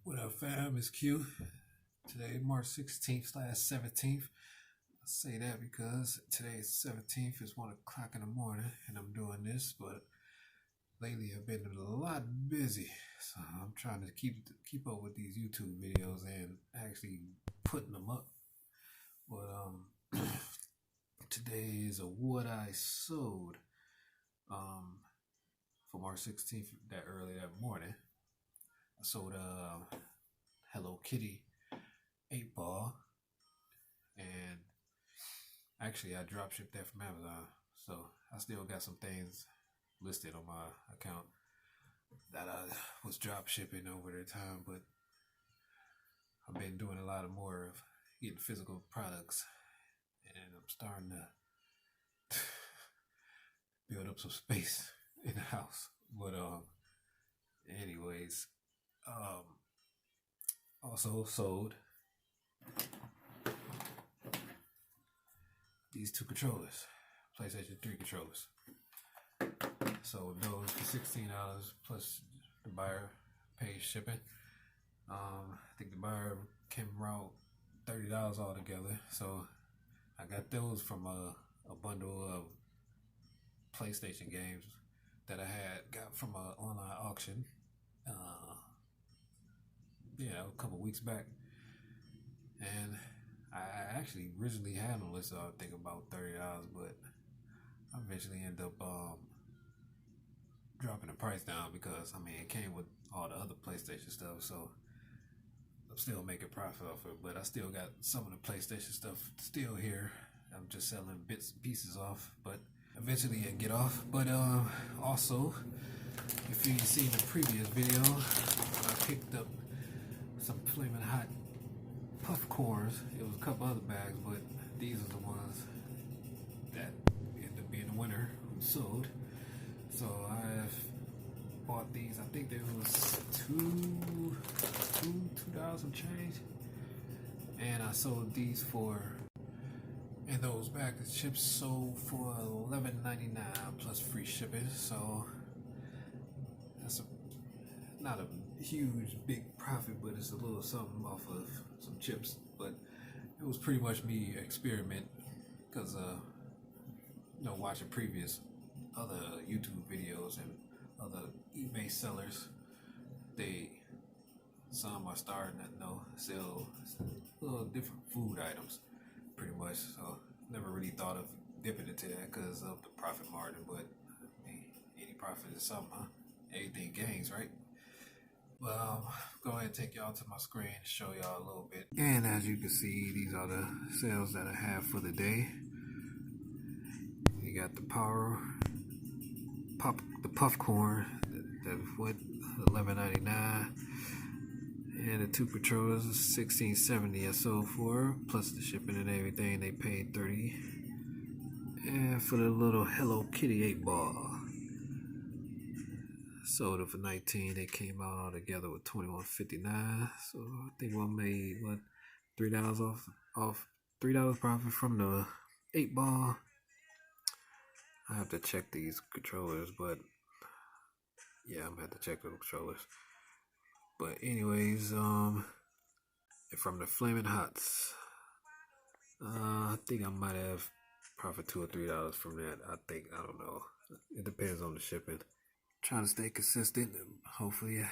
What up, fam? It's Q. Today, March 16th/17th. I say that because today is 17th. It's 1 o'clock in the morning, and I'm doing this. But lately, I've been a lot busy, so I'm trying to keep up with these YouTube videos and actually putting them up. But today is a what I sewed. For March 16th, that early that morning. I sold a Hello Kitty 8-ball, and actually I drop shipped that from Amazon, so I still got some things listed on my account that I was drop shipping over the time, but I've been doing a lot of more of getting physical products, and I'm starting to build up some space in the house. But anyways, also sold these two controllers, PlayStation 3 controllers. Sold those for $16 plus the buyer paid shipping. I think the buyer came around $30 altogether. So I got those from a bundle of PlayStation games that I got from an online auction. A couple weeks back, and I actually originally had on list, I think about $30, but I eventually ended up dropping the price down because it came with all the other PlayStation stuff, so I'm still making profit off it. But I still got some of the PlayStation stuff still here. I'm just selling bits and pieces off, but eventually I get off. But also, if you've seen the previous video, I picked up some flaming hot puffcorns. It was a couple other bags, but these are the ones that ended up being the winner who sold. So I've bought these. I think there was $2 and change, and I sold these and those bags of chips sold for $11.99 plus free shipping. So that's not a huge big profit, but it's a little something off of some chips. But it was pretty much me experiment because watching previous other YouTube videos and other eBay sellers, some are starting to sell little different food items pretty much. So never really thought of dipping into that because of the profit margin, but any profit is something, huh? Everything gains, right? Well, go ahead and take y'all to my screen and show y'all a little bit. And as you can see, these are the sales that I have for the day. You got the the puffcorn that went $11.99, and the two controllers $16.70 I sold for, plus the shipping and everything. They paid $30. And for the little Hello Kitty 8-ball, sold it for $19. They came out all together with $21.59. So I think one made $3 off $3 profit from the 8-ball. I have to check these controllers, but yeah, I'm gonna have to check the controllers. But anyways, from the Flaming Hots, I think I might have profit $2 or $3 from that. I don't know. It depends on the shipping. Trying to stay consistent. Hopefully,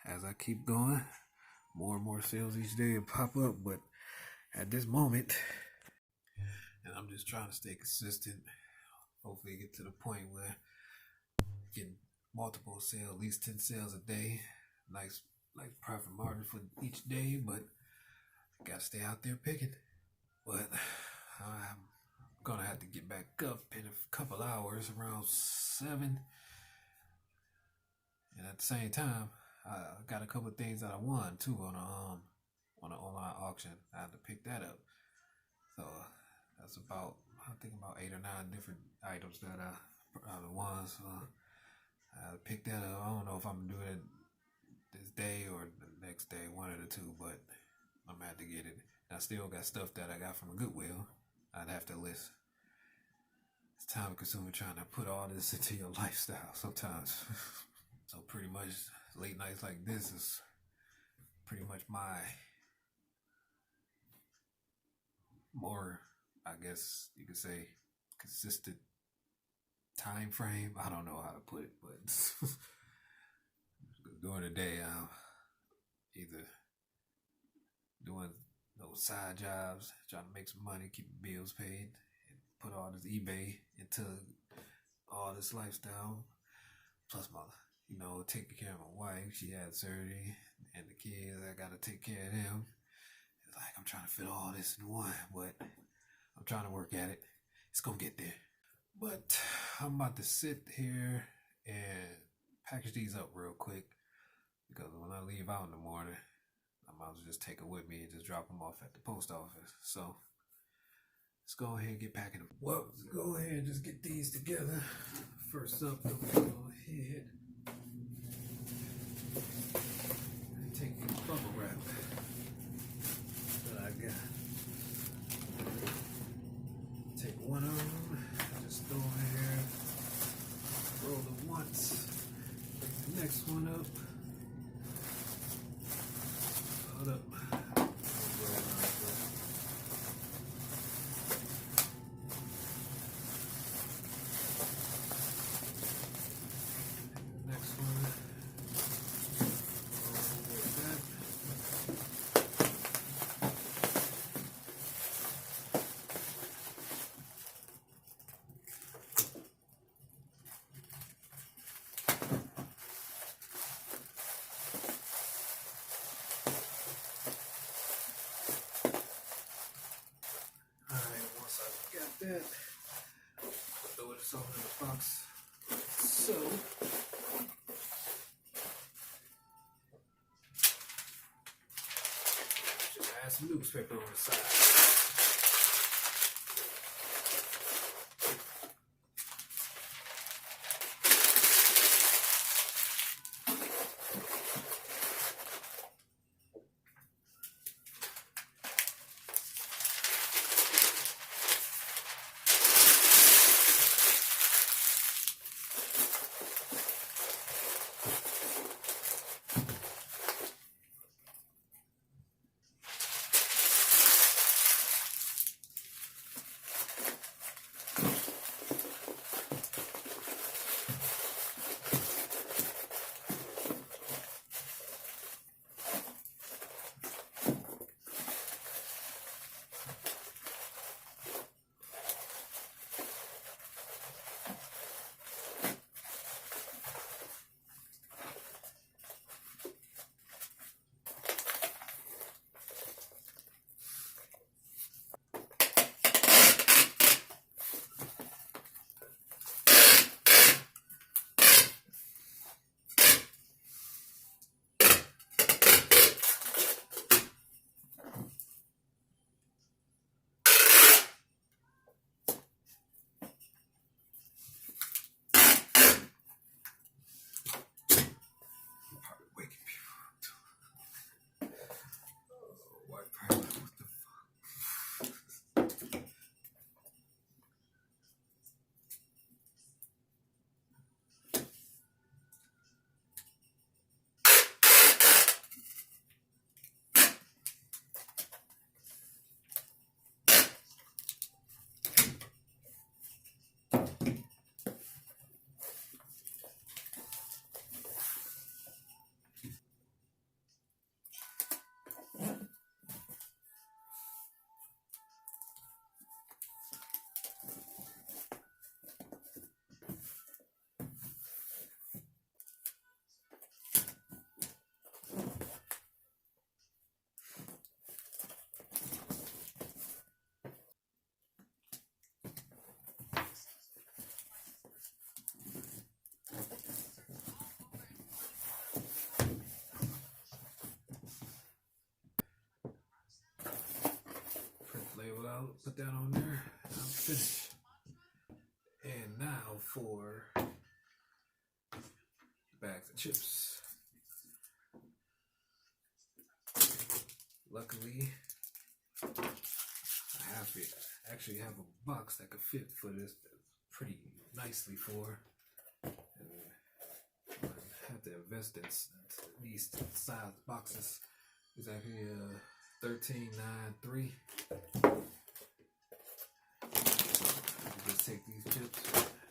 as I keep going, more and more sales each day will pop up. But at this moment, and I'm just trying to stay consistent. Hopefully, get to the point where getting multiple sales, at least 10 sales a day. Nice, profit margin for each day. But gotta stay out there picking. But I'm gonna have to get back up in a couple hours, around 7. And at the same time, I got a couple of things that I won too on an online auction. I had to pick that up. So that's about 8 or 9 different items that I won. So I had to pick that up. I don't know if I'm gonna do it this day or the next day, one of the two, but I'm gonna have to get it. And I still got stuff that I got from Goodwill. I'd have to list. It's time consuming trying to put all this into your lifestyle sometimes. So pretty much late nights like this is pretty much my more, I guess you could say, consistent time frame. I don't know how to put it, but during the day, I'm either doing those side jobs, trying to make some money, keep the bills paid, and put all this eBay into all this lifestyle. Plus my, taking care of my wife. She had surgery, and the kids, I gotta take care of them. It's like I'm trying to fit all this in one, but I'm trying to work at it. It's gonna get there. But I'm about to sit here and package these up real quick, because when I leave out in the morning, I might as well just take it with me and just drop them off at the post office. So let's go ahead and get packing them. Well, let's go ahead and just get these together. First up, I'm gonna go ahead and take the bubble wrap that I got. Take one of them, just throw it here, roll it once, pick the next one up, load up. That. Throw this all in the box. So just add some newspaper on the side. I'll put that on there. I'm finished. And now for bags of chips. Luckily, I actually have a box that could fit for this pretty nicely for. And I have to invest in these size boxes It's actually a 1393. Just take these chips,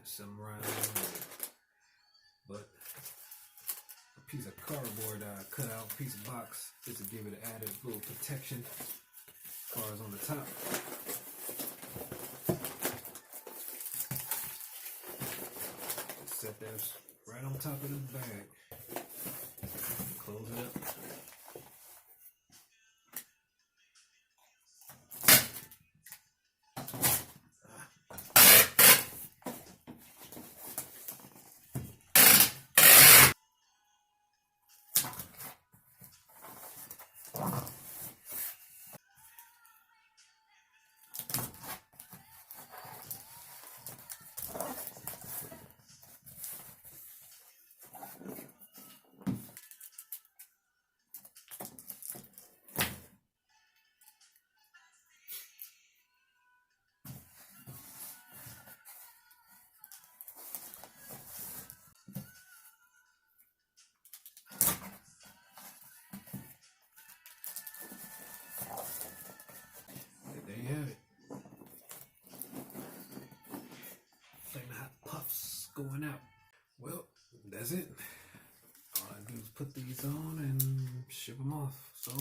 set them right on. But a piece of cardboard I cut out, piece of box, just to give it an added little protection as far as on the top. Set that right on top of this bag. Close it up. There you have it. Flaming hot puffs going out. Well, that's it. All I do is put these on and ship them off. So,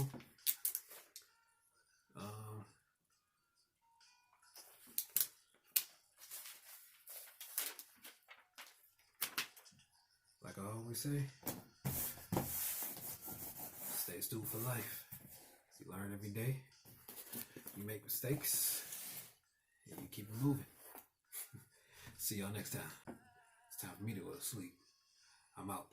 like I always say, stay student for life. You learn every day. You make mistakes, and you keep it moving. See y'all next time. It's time for me to go to sleep. I'm out.